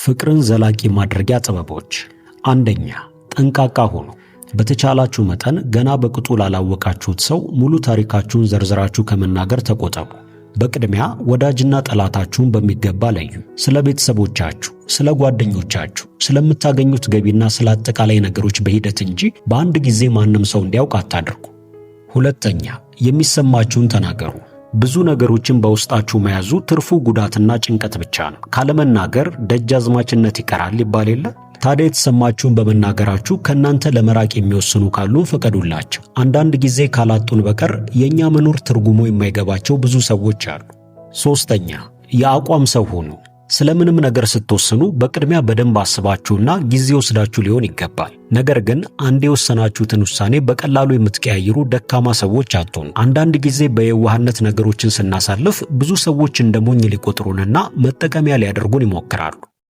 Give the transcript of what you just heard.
ፍቅርን ዘላቂ ማድረጊያ ጥበቦች። አንደኛ፣ ጠንቃቃ ሁኑ። በተቻላችሁ መጠን ገና በቅጡ ላላወቃችሁት ሰው ሙሉ ታሪካችሁን ዘርዝራችሁ ከመናገር ተቆጠቡ። በቅድሚያ ወዳጅና ጠላታችሁን በሚገባ ለዩ። ስለ ቤተሰቦቻችሁ፣ ስለ ጓደኞቻችሁ፣ ስለምታገኙት ገቢና ስለ አጠቃላይ ነገሮች በሂደት እንጂ በአንድ ጊዜ ማንም ሰው እንዲያውቅ አታድርጉ። ሁለተኛ፣ የሚሰማችሁን ተናገሩ። ብዙ ነገሮችን በውስጣችሁ መያዙ ትርፉ ጉዳትና ጭንቀት ብቻ ነው። ካለመናገር ደጃዝማችነት ይቀራል ይባል የለ? ታዲያ የተሰማችሁን በመናገራችሁ ከእናንተ ለመራቅ የሚወስኑ ካሉን ፍቀዱላቸው። አንዳንድ ጊዜ ካላጡን በቀር የእኛ መኖር ትርጉሙ የማይገባቸው ብዙ ሰዎች አሉ። ሦስተኛ፣ የአቋም ሰው ሁኑ። ስለምንም ነገር ስትወስኑ በቅድሚያ በደንብ አስባችሁና ጊዜ ወስዳችሁ ሊሆን ይገባል። ነገር ግን አንድ የወሰናችሁትን ውሳኔ በቀላሉ የምትቀያይሩ ደካማ ሰዎች አትሆኑ። አንዳንድ ጊዜ በየዋህነት ነገሮችን ስናሳልፍ ብዙ ሰዎች እንደ ሞኝ ሊቆጥሩንና መጠቀሚያ ሊያደርጉን ይሞክራሉ።